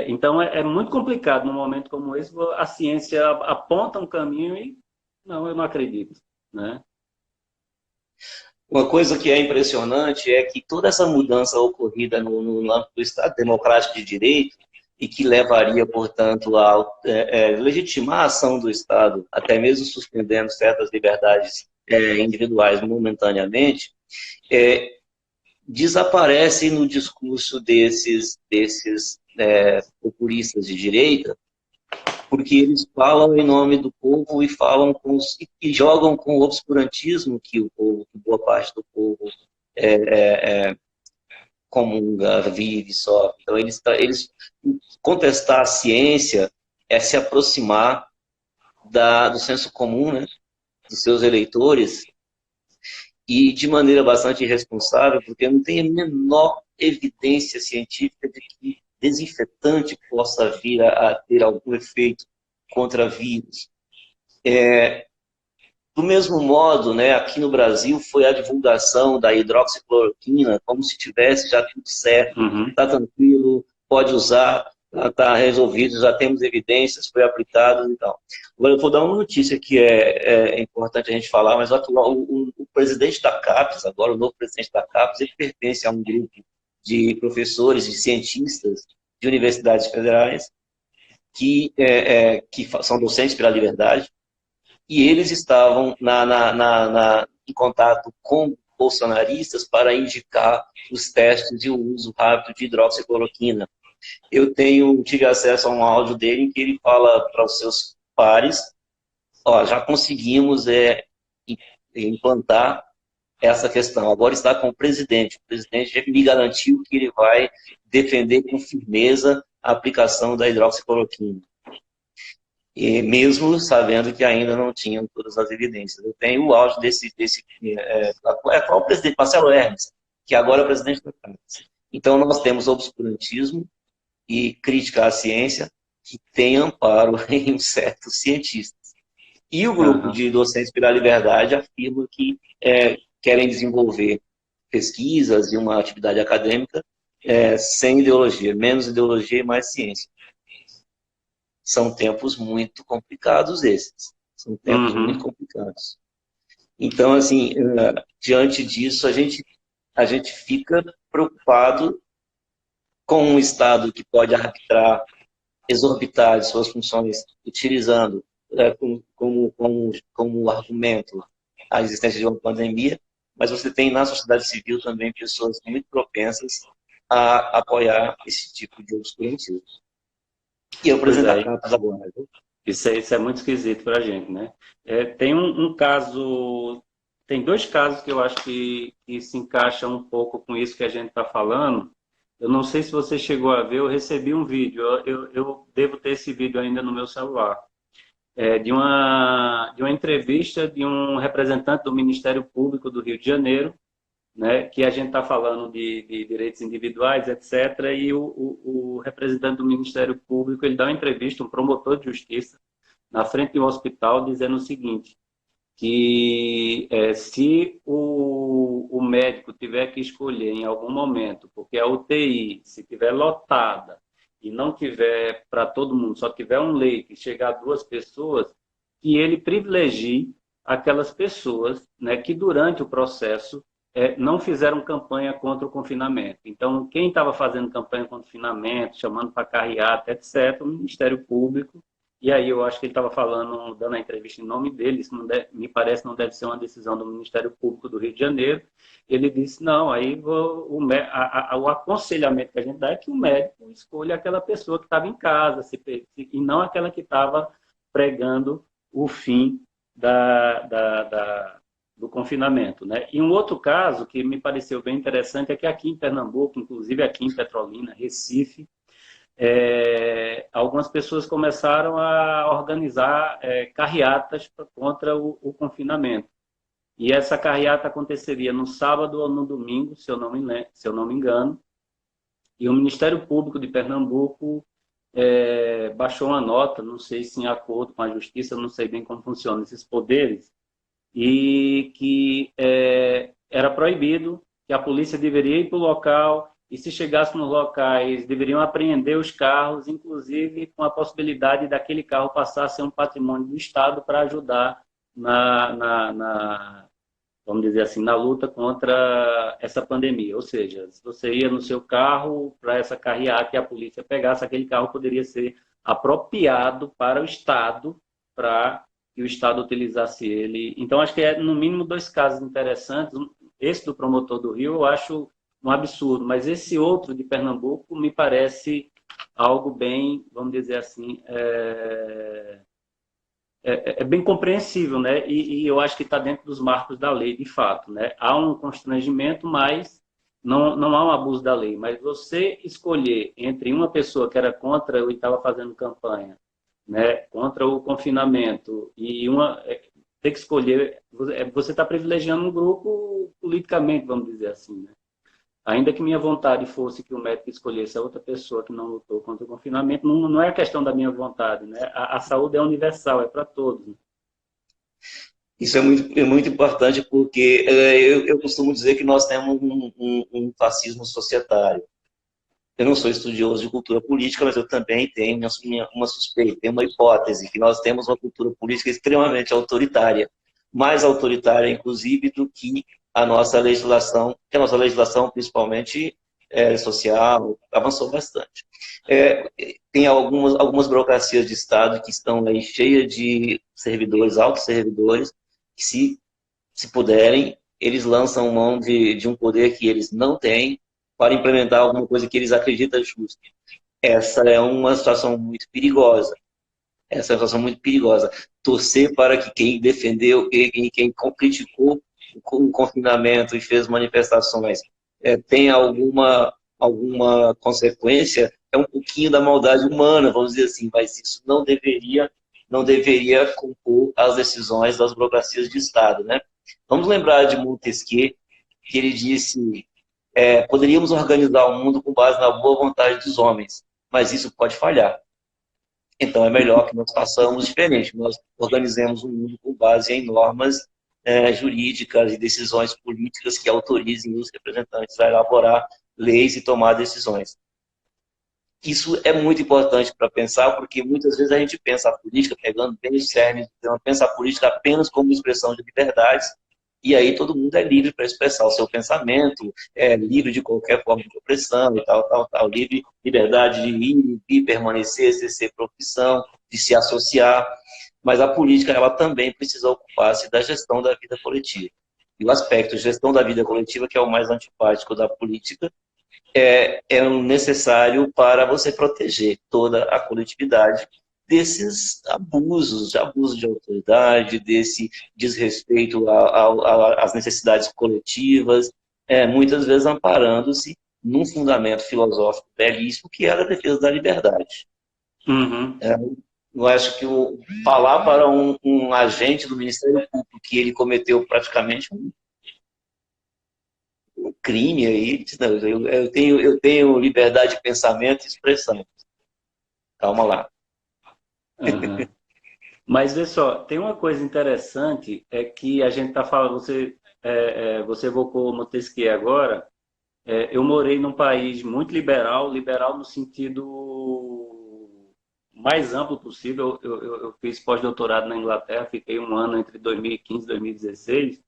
Então, é muito complicado num momento como esse, a ciência aponta um caminho e, não, eu não acredito. Né? Uma coisa que é impressionante é que toda essa mudança ocorrida no âmbito do Estado Democrático de Direito, e que levaria, portanto, a legitimar a ação do Estado, até mesmo suspendendo certas liberdades individuais momentaneamente, desaparece no discurso desses populistas de direita, porque eles falam em nome do povo e falam e jogam com o obscurantismo que boa parte do povo comunga, vive, sofre. Então, eles contestar a ciência é se aproximar do senso comum, né, dos seus eleitores, e de maneira bastante irresponsável, porque não tem a menor evidência científica de que desinfetante possa vir a ter algum efeito contra vírus. Do mesmo modo, né, aqui no Brasil foi a divulgação da hidroxicloroquina como se tivesse já tudo certo, está tranquilo, pode usar, está resolvido, já temos evidências, foi aplicado e tal. Agora eu vou dar uma notícia que é importante a gente falar, mas o presidente da CAPES, agora o novo presidente da CAPES, ele pertence a um grupo de professores e cientistas de universidades federais que são docentes pela liberdade, e eles estavam em contato com bolsonaristas para indicar os testes e o uso rápido de hidroxicloroquina. Eu tive acesso a um áudio dele em que ele fala para os seus pares, já conseguimos implantar essa questão. Agora está com o presidente. O presidente me garantiu que ele vai defender com firmeza a aplicação da hidroxicloroquina. E mesmo sabendo que ainda não tinham todas as evidências. Eu tenho o áudio desse qual o presidente? Marcelo Hermes, que agora é o presidente da Câmara. Então, nós temos obscurantismo e crítica à ciência que tem amparo em certos cientistas. E o grupo de docentes pela liberdade afirma que querem desenvolver pesquisas e uma atividade acadêmica sem ideologia, menos ideologia e mais ciência. São tempos muito complicados esses. São tempos muito complicados. Então, assim, diante disso, a gente fica preocupado com um Estado que pode arbitrar, exorbitar de suas funções, utilizando como argumento a existência de uma pandemia, mas você tem na sociedade civil também pessoas muito propensas a apoiar esse tipo de obscurantismo. E eu presidente da CAPES agora. Isso é muito esquisito para a gente, né? Tem um caso, tem dois casos que eu acho que se encaixam um pouco com isso que a gente está falando. Eu não sei se você chegou a ver, eu recebi um vídeo, eu devo ter esse vídeo ainda no meu celular, de uma entrevista de um representante do Ministério Público do Rio de Janeiro, né, que a gente está falando de direitos individuais, etc., e o representante do Ministério Público ele dá uma entrevista, um promotor de justiça, na frente de um hospital, dizendo o seguinte, que se o médico tiver que escolher em algum momento, porque a UTI, se tiver lotada e não tiver para todo mundo, só tiver um leito e chegar a 2 pessoas, que ele privilegie aquelas pessoas, né, que durante o processo não fizeram campanha contra o confinamento. Então, quem estava fazendo campanha contra o confinamento, chamando para carreata, etc., o Ministério Público, e aí eu acho que ele estava falando, dando a entrevista em nome dele, isso me parece não deve ser uma decisão do Ministério Público do Rio de Janeiro, ele disse, não, aí o aconselhamento que a gente dá é que o médico escolha aquela pessoa que estava em casa, e não aquela que estava pregando o fim do confinamento, né? E um outro caso que me pareceu bem interessante é que aqui em Pernambuco, inclusive aqui em Petrolina, Recife, algumas pessoas começaram a organizar carreatas contra o confinamento. E essa carreata aconteceria no sábado ou no domingo, se eu não me engano, e o Ministério Público de Pernambuco baixou uma nota, não sei se em acordo com a Justiça, não sei bem como funcionam esses poderes, e que era proibido, que a polícia deveria ir para o local, e se chegasse nos locais, deveriam apreender os carros, inclusive com a possibilidade daquele carro passar a ser um patrimônio do Estado para ajudar vamos dizer assim, na luta contra essa pandemia. Ou seja, se você ia no seu carro para essa carreata e a polícia pegasse, aquele carro poderia ser apropriado para o Estado, para que o Estado utilizasse ele. Então, acho que no mínimo 2 casos interessantes. Esse do promotor do Rio eu acho um absurdo, mas esse outro de Pernambuco me parece algo bem, vamos dizer assim, bem compreensível, né? E eu acho que está dentro dos marcos da lei, de fato, né? Há um constrangimento, mas não há um abuso da lei. Mas você escolher entre uma pessoa que era contra e estava fazendo campanha, né, contra o confinamento, e ter que escolher, você está privilegiando um grupo politicamente, vamos dizer assim, né? Ainda que minha vontade fosse que o médico escolhesse a outra pessoa que não lutou contra o confinamento, não é questão da minha vontade, né? A saúde é universal, é para todos, né? Isso é muito importante porque eu costumo dizer que nós temos um fascismo societário. Eu não sou estudioso de cultura política, mas eu também tenho uma suspeita, tenho uma hipótese, que nós temos uma cultura política extremamente autoritária, mais autoritária, inclusive, do que a nossa legislação, que a nossa legislação, principalmente social, avançou bastante. Tem algumas burocracias de Estado que estão aí cheias de servidores, altos servidores, que se puderem, eles lançam mão de um poder que eles não têm para implementar alguma coisa que eles acreditam justa. Essa é uma situação muito perigosa. Essa é uma situação muito perigosa. Torcer para que quem defendeu, quem criticou o confinamento e fez manifestações tenha alguma consequência, é um pouquinho da maldade humana, vamos dizer assim, mas isso não deveria compor as decisões das burocracias de Estado, né? Vamos lembrar de Montesquieu, que ele disse: poderíamos organizar o mundo com base na boa vontade dos homens, mas isso pode falhar. Então é melhor que nós façamos diferente, nós organizemos o mundo com base em normas jurídicas e decisões políticas que autorizem os representantes a elaborar leis e tomar decisões. Isso é muito importante para pensar, porque muitas vezes a gente pensa a política, pegando bem o cerne, pensa a política apenas como expressão de liberdades, e aí todo mundo é livre para expressar o seu pensamento, é livre de qualquer forma de opressão e tal, liberdade de ir e permanecer, exercer profissão, de se associar, mas a política ela também precisa ocupar-se da gestão da vida coletiva. E o aspecto de gestão da vida coletiva, que é o mais antipático da política, é necessário para você proteger toda a coletividade desses abusos, de abuso de autoridade, desse desrespeito às necessidades coletivas, muitas vezes amparando-se num fundamento filosófico belíssimo que é a defesa da liberdade. Uhum. Eu acho que falar para um agente do Ministério Público que ele cometeu praticamente um crime aí, não, eu tenho liberdade de pensamento e expressão. Calma lá. Uhum. Mas vê só, tem uma coisa interessante, é que a gente está falando, você evocou Montesquieu agora, eu morei num país muito liberal, liberal no sentido mais amplo possível. Eu fiz pós-doutorado na Inglaterra, fiquei um ano entre 2015 e 2016,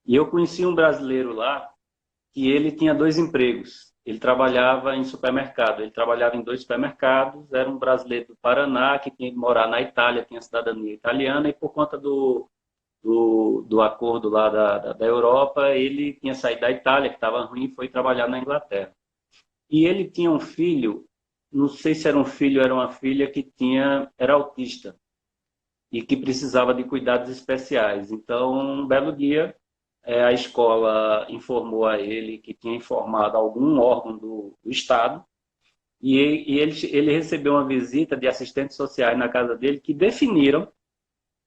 e eu conheci um brasileiro lá que ele tinha dois empregos. Ele trabalhava em supermercado, ele trabalhava em dois supermercados, era um brasileiro do Paraná que tinha que morar na Itália, tinha cidadania italiana, e por conta do acordo lá da Europa, ele tinha saído da Itália, que estava ruim, e foi trabalhar na Inglaterra. E ele tinha um filho, não sei se era um filho ou era uma filha, era autista e que precisava de cuidados especiais. Então, um belo dia, a escola informou a ele que tinha informado algum órgão do Estado, e ele recebeu uma visita de assistentes sociais na casa dele que definiram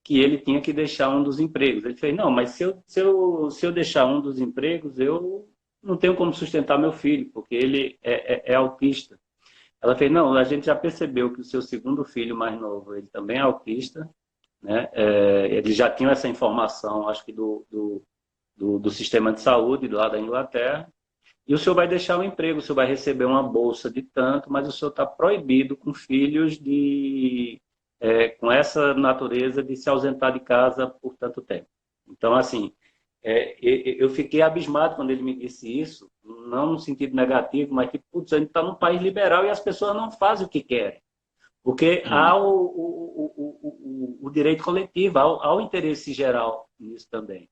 que ele tinha que deixar um dos empregos. Ele fez: não, mas se eu deixar um dos empregos, eu não tenho como sustentar meu filho, porque ele é autista. Ela fez: não, a gente já percebeu que o seu segundo filho mais novo, ele também é autista, né? Eles já tinham essa informação, acho que do sistema de saúde lá da Inglaterra, e o senhor vai deixar o emprego, o senhor vai receber uma bolsa de tanto, mas o senhor está proibido com filhos com essa natureza de se ausentar de casa por tanto tempo. Então, assim, eu fiquei abismado quando ele me disse isso, não no sentido negativo, mas tipo, putz, a gente está num país liberal e as pessoas não fazem o que querem. Porque há o direito coletivo, há o interesse geral nisso também.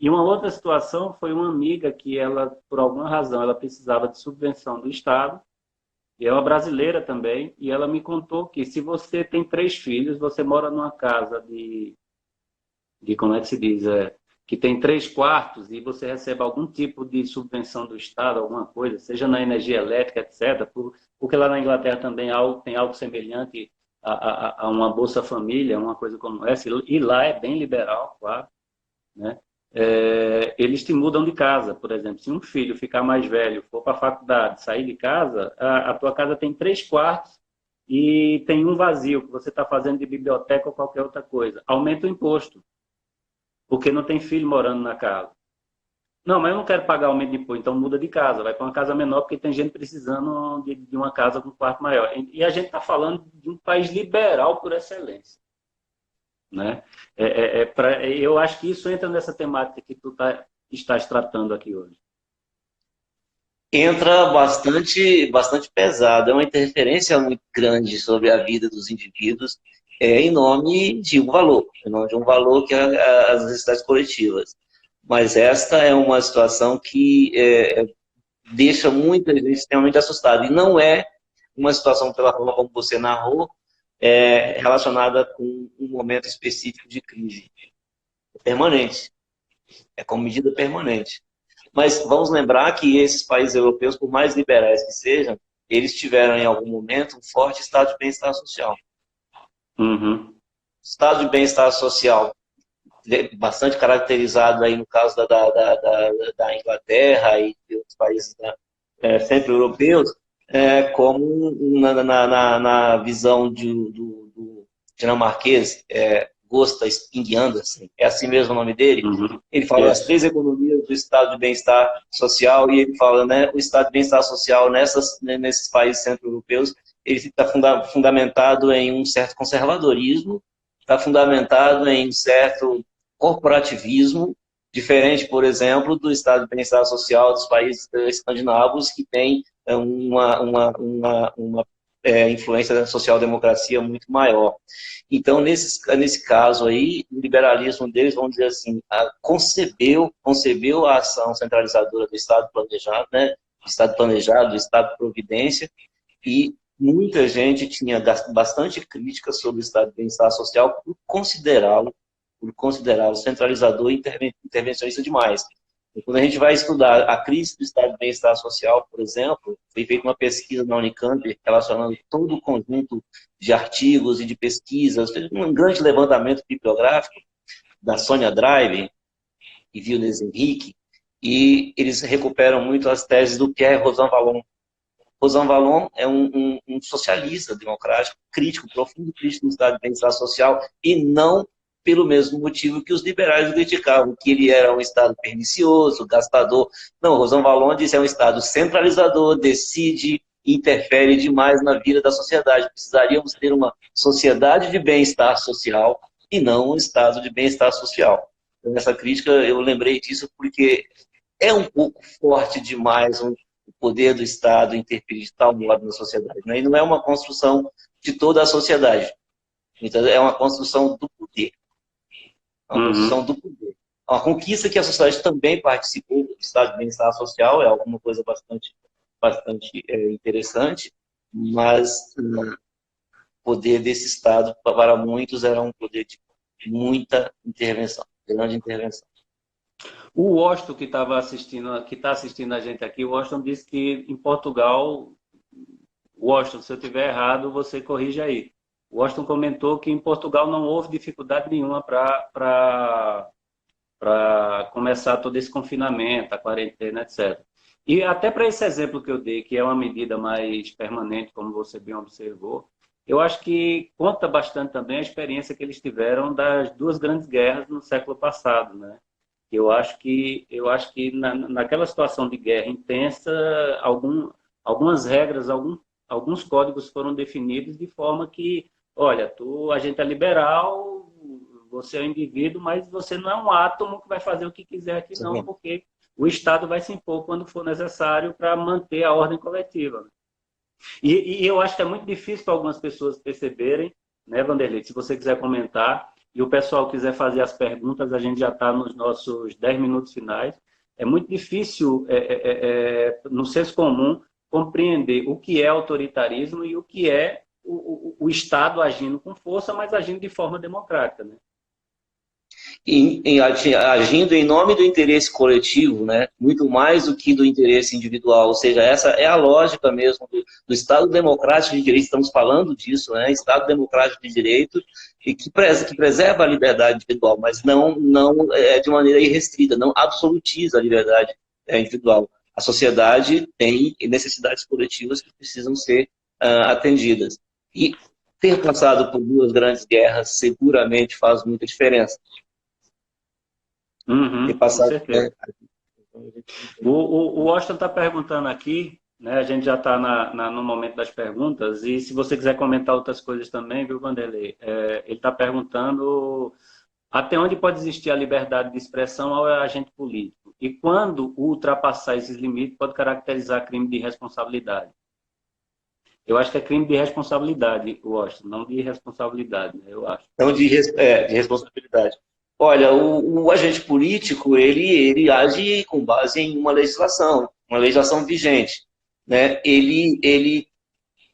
E uma outra situação foi uma amiga que ela, por alguma razão, ela precisava de subvenção do Estado, e é uma brasileira também, e ela me contou que se você tem 3 filhos, você mora numa casa como é que se diz, que tem 3 quartos e você recebe algum tipo de subvenção do Estado, alguma coisa, seja na energia elétrica, etc., porque lá na Inglaterra também tem algo semelhante a uma Bolsa Família, uma coisa como essa, e lá é bem liberal, claro, né? Eles te mudam de casa, por exemplo. Se um filho ficar mais velho, for para a faculdade, sair de casa, a tua casa tem 3 quartos e tem um vazio que você está fazendo de biblioteca ou qualquer outra coisa. Aumenta o imposto, porque não tem filho morando na casa. Não, mas eu não quero pagar aumento de imposto, então muda de casa, vai para uma casa menor, porque tem gente precisando de uma casa com um quarto maior. E a gente está falando de um país liberal por excelência, né? Eu acho que isso entra nessa temática que estás tratando aqui hoje. Entra bastante pesado, é uma interferência muito grande sobre a vida dos indivíduos, em nome de um valor, em nome de um valor que é as necessidades coletivas. Mas esta é uma situação que deixa muita gente extremamente assustada, e não é uma situação, pela forma como você narrou, relacionada com um momento específico de crise. É permanente, é como medida permanente. Mas vamos lembrar que esses países europeus, por mais liberais que sejam, eles tiveram em algum momento um forte estado de bem-estar social. Uhum. Estado de bem-estar social bastante caracterizado aí no caso da Inglaterra e de outros países centro-europeus, como na visão do dinamarquês, Gösta Sking Andersen, é assim mesmo o nome dele. Uhum. Ele fala as 3 economias do estado de bem-estar social, e ele fala, né, o estado de bem-estar social nesses países centro-europeus, ele está fundamentado em um certo conservadorismo, está fundamentado em um certo corporativismo, diferente, por exemplo, do estado de bem-estar social dos países escandinavos, que tem uma influência da social-democracia muito maior. Então, nesse caso aí, o liberalismo deles, vamos dizer assim, concebeu a ação centralizadora do Estado planejado, né? Do Estado planejado, do Estado providência, e muita gente tinha bastante crítica sobre o Estado de bem-estar social por considerá-lo centralizador e intervencionista demais. E quando a gente vai estudar a crise do estado de bem-estar social, por exemplo, foi feita uma pesquisa na Unicamp relacionando todo o conjunto de artigos e de pesquisas, um grande levantamento bibliográfico da Sônia Drive e Vilnes Henrique, e eles recuperam muito as teses do Pierre Rosanvallon. Rosanvallon é um socialista democrático, crítico, profundo crítico do estado de bem-estar social, e não pelo mesmo motivo que os liberais o criticavam, que ele era um Estado pernicioso, gastador. Não, Rosanvallon disse que é um Estado centralizador, decide, interfere demais na vida da sociedade. Precisaríamos ter uma sociedade de bem-estar social e não um Estado de bem-estar social. Então, nessa crítica, eu lembrei disso porque é um pouco forte demais o poder do Estado interferir de tal modo na sociedade, né? E não é uma construção de toda a sociedade. Então, é uma construção do poder. Uma construção do poder. Uma conquista que a sociedade também participou do estado de bem-estar social, é alguma coisa bastante interessante, mas o poder desse Estado, para muitos, era um poder de muita intervenção, grande intervenção. O Washington, que está assistindo a gente aqui, o Washington disse que em Portugal, Washington, se eu estiver errado, você corrige aí. O Washington comentou que em Portugal não houve dificuldade nenhuma para começar todo esse confinamento, a quarentena, etc. E até para esse exemplo que eu dei, que é uma medida mais permanente, como você bem observou, eu acho que conta bastante também a experiência que eles tiveram das 2 grandes guerras no século passado, né? Eu acho que naquela situação de guerra intensa, algumas regras, alguns códigos foram definidos de forma que, olha, a gente é liberal, você é um indivíduo, mas você não é um átomo que vai fazer o que quiser aqui, não, porque o Estado vai se impor quando for necessário para manter a ordem coletiva. E eu acho que é muito difícil para algumas pessoas perceberem, né, Vanderlei? Se você quiser comentar, e o pessoal quiser fazer as perguntas, a gente já está nos nossos 10 minutos finais. É muito difícil, no senso comum, compreender o que é autoritarismo e o que é o Estado agindo com força, mas agindo de forma democrática, né? agindo em nome do interesse coletivo, né? Muito mais do que do interesse individual. Ou seja, essa é a lógica mesmo do Estado Democrático de Direito, estamos falando disso, né? Estado Democrático de Direito, e que preserva a liberdade individual, mas não de maneira irrestrita, não absolutiza a liberdade individual. A sociedade tem necessidades coletivas que precisam ser atendidas. E ter passado por duas grandes guerras seguramente faz muita diferença. Ter Com passado, certeza. O Washington está perguntando aqui, né? A gente já está no momento das perguntas, e se você quiser comentar outras coisas também, viu, Vanderlei? Ele está perguntando até onde pode existir a liberdade de expressão ao agente político, e quando ultrapassar esses limites pode caracterizar crime de responsabilidade. Eu acho que é crime de responsabilidade, Washington, não de irresponsabilidade, né? Eu acho. Então, de responsabilidade. Olha, o agente político, ele age com base em uma legislação vigente, né? Ele,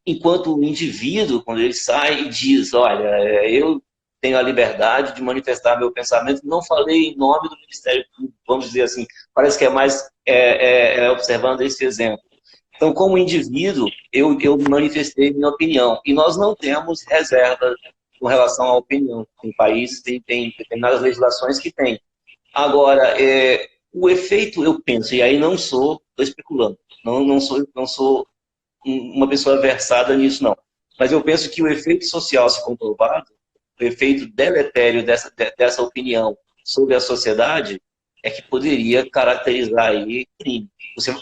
enquanto indivíduo, quando ele sai e diz, olha, eu tenho a liberdade de manifestar meu pensamento, não falei em nome do Ministério Público, vamos dizer assim, parece que é mais observando esse exemplo. Então, como indivíduo, eu manifestei minha opinião. E nós não temos reserva com relação à opinião. Tem países, tem determinadas legislações que tem. Agora, o efeito, eu penso, e aí estou especulando, não sou uma pessoa versada nisso, não. Mas eu penso que o efeito social, se comprovado, o efeito deletério dessa opinião sobre a sociedade, é que poderia caracterizar aí crime.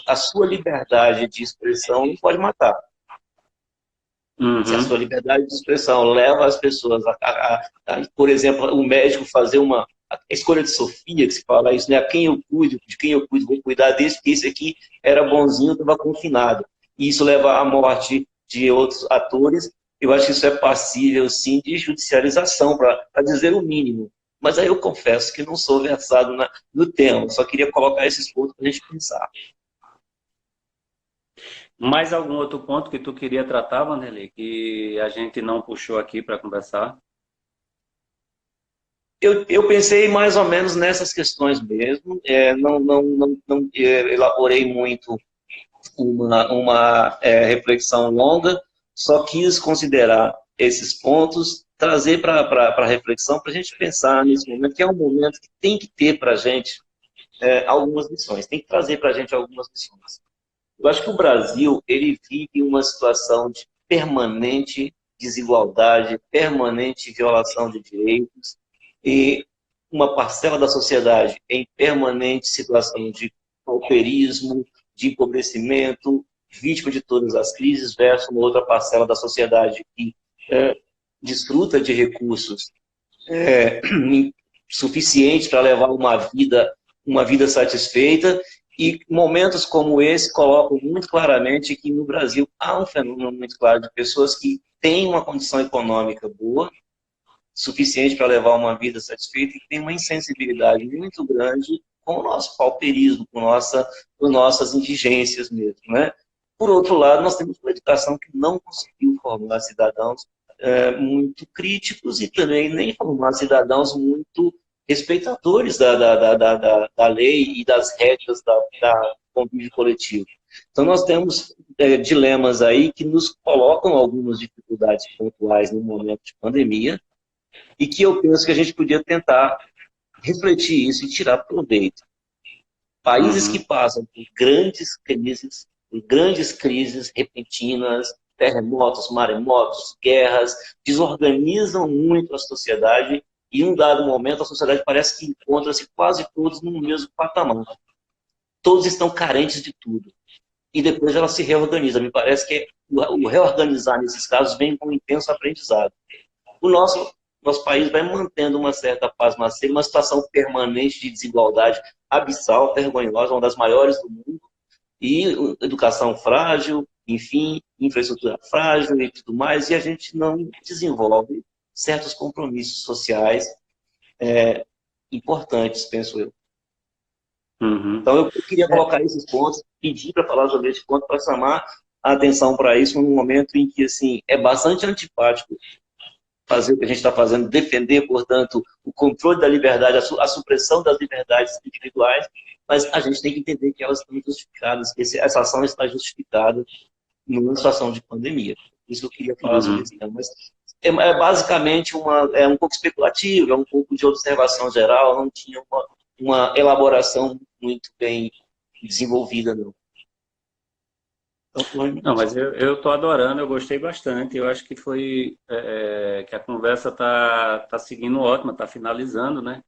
A sua liberdade de expressão não pode matar. Se a sua liberdade de expressão leva as pessoas por exemplo, o médico fazer a escolha de Sofia, que se fala isso, né? De quem eu cuido, vou cuidar desse, porque esse aqui era bonzinho, estava confinado. E isso leva à morte de outros atores. Eu acho que isso é passível, sim, de judicialização, para dizer o mínimo. Mas aí eu confesso que não sou versado no tema, só queria colocar esses pontos para a gente pensar. Mais algum outro ponto que tu queria tratar, Vanderlei, que a gente não puxou aqui para conversar? Eu pensei mais ou menos nessas questões mesmo, não elaborei muito uma reflexão longa, só quis considerar esses pontos, trazer para a reflexão, para a gente pensar nesse momento, que é um momento que tem que ter para a gente algumas lições, tem que trazer para a gente algumas lições. Eu acho que o Brasil, ele vive uma situação de permanente desigualdade, permanente violação de direitos, e uma parcela da sociedade em permanente situação de pauperismo, de empobrecimento, vítima de todas as crises, versus uma outra parcela da sociedade que desfruta de recursos suficientes para levar uma vida satisfeita. E momentos como esse colocam muito claramente que no Brasil há um fenômeno muito claro de pessoas que têm uma condição econômica boa, suficiente para levar uma vida satisfeita, e que têm uma insensibilidade muito grande com o nosso pauperismo, com nossas indigências mesmo, né? Por outro lado, nós temos uma educação que não conseguiu formar cidadãos muito críticos e também nem formar cidadãos muito respeitadores da lei e das regras da convívio coletivo. Então, nós temos dilemas aí que nos colocam algumas dificuldades pontuais no momento de pandemia, e que eu penso que a gente podia tentar refletir isso e tirar proveito. Países que passam por grandes crises repentinas, terremotos, maremotos, guerras, desorganizam muito a sociedade, e em um dado momento a sociedade parece que encontra-se quase todos no mesmo patamar. Todos estão carentes de tudo. E depois ela se reorganiza. Me parece que o reorganizar nesses casos vem com um intenso aprendizado. O nosso país vai mantendo uma certa pasmaceira, uma situação permanente de desigualdade abissal, vergonhosa, uma das maiores do mundo, e educação frágil, enfim, infraestrutura frágil e tudo mais, e a gente não desenvolve certos compromissos sociais importantes, penso eu. Então, eu queria colocar esses pontos, pedir para falar sobre esse ponto, para chamar a atenção para isso num momento em que, assim, é bastante antipático fazer o que a gente está fazendo, defender, portanto, o controle da liberdade, a supressão das liberdades individuais, mas a gente tem que entender que elas estão justificadas, que essa ação está justificada numa situação de pandemia. Isso que eu queria falar sobre esse tema. Mas basicamente é um pouco especulativo, é um pouco de observação geral, não tinha uma elaboração muito bem desenvolvida, não. Não, mas eu estou adorando, eu gostei bastante. Eu acho que que a conversa tá seguindo ótima, está finalizando, né?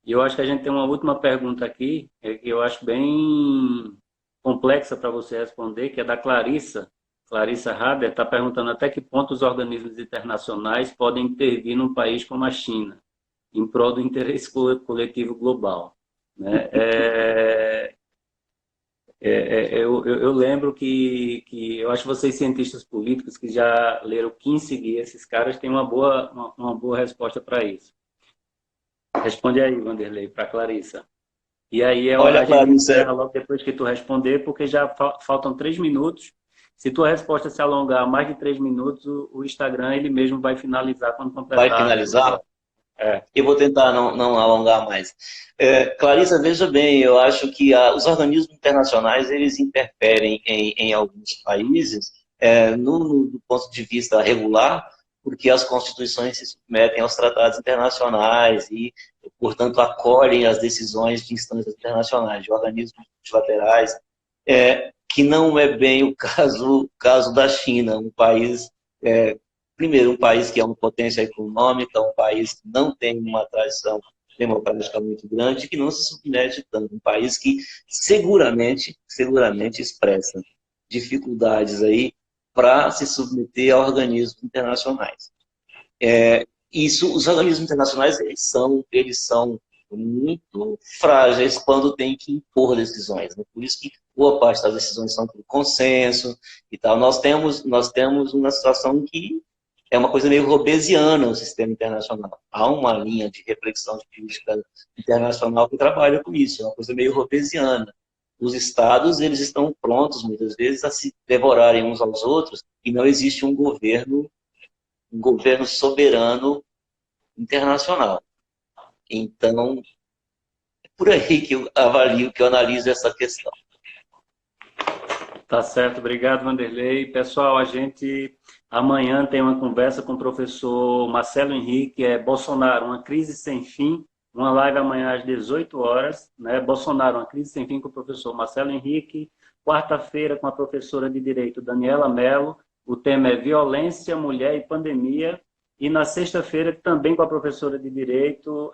E eu acho que a gente tem uma última pergunta aqui, que eu acho bem complexa para você responder, que é da Clarissa. Clarissa Haber está perguntando até que ponto os organismos internacionais podem intervir num país como a China, em prol do interesse coletivo global. Né? Eu lembro que eu acho que vocês, cientistas políticos, que já leram Kinsey, esses caras têm uma boa resposta para isso. Responde aí, Vanderlei, para Clarissa. E aí Olha, a gente Clarissa, encerra logo depois que tu responder, porque já faltam 3 minutos. Se tua resposta se alongar mais de 3 minutos, o Instagram ele mesmo vai finalizar quando completar. vai finalizar? É. Eu vou tentar não alongar mais. Clarissa, veja bem, eu acho que os organismos internacionais, eles interferem em alguns países do ponto de vista regular, porque as constituições se submetem aos tratados internacionais e, portanto, acolhem as decisões de instâncias internacionais, de organismos multilaterais, que não é bem o caso da China, um país... Primeiro, um país que é uma potência econômica, um país que não tem uma tradição democrática muito grande, que não se submete tanto. Um país que seguramente expressa dificuldades aí para se submeter a organismos internacionais. Os organismos internacionais, eles são muito frágeis quando tem que impor decisões. Né? Por isso que boa parte das decisões são por consenso e tal. Nós temos uma situação que é uma coisa meio robesiana o sistema internacional. Há uma linha de reflexão de política internacional que trabalha com isso, é uma coisa meio robesiana. Os estados, eles estão prontos, muitas vezes, a se devorarem uns aos outros e não existe um governo soberano internacional. Então, é por aí que eu avalio, que eu analiso essa questão. Tá certo, obrigado, Vanderlei. Pessoal, a gente amanhã tem uma conversa com o professor Marcelo Henrique, Bolsonaro, uma crise sem fim, uma live amanhã às 18 horas, né? Bolsonaro, uma crise sem fim com o professor Marcelo Henrique, quarta-feira com a professora de Direito Daniela Mello, o tema é Violência, Mulher e Pandemia, e na sexta-feira também com a professora de Direito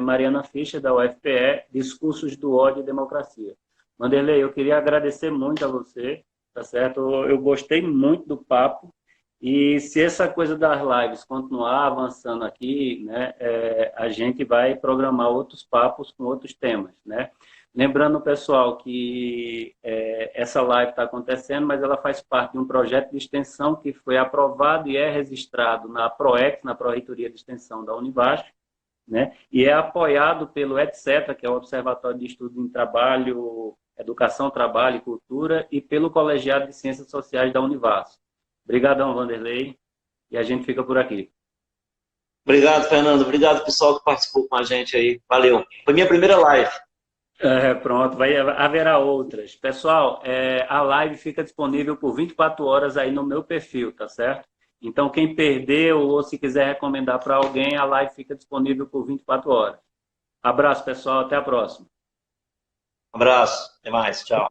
Mariana Fischer, da UFPE, Discursos do Ódio e Democracia. Vanderlei, eu queria agradecer muito a você, tá certo? Eu gostei muito do papo e se essa coisa das lives continuar avançando aqui, né, a gente vai programar outros papos com outros temas, né? Lembrando, pessoal, que essa live está acontecendo, mas ela faz parte de um projeto de extensão que foi aprovado e é registrado na PROEX, na Pró-Reitoria de Extensão da Univasf, né? E é apoiado pelo ETC, que é o Observatório de Estudo em Trabalho, Educação, Trabalho e Cultura, e pelo Colegiado de Ciências Sociais da Univasf. Obrigadão, Vanderlei, e a gente fica por aqui. Obrigado, Fernando. Obrigado, pessoal, que participou com a gente aí. Valeu. Foi minha primeira live. Pronto, haverá outras. Pessoal, a live fica disponível por 24 horas aí no meu perfil, tá certo? Então, quem perdeu ou se quiser recomendar para alguém, a live fica disponível por 24 horas. Abraço, pessoal. Até a próxima. Abraço. Até mais. Tchau.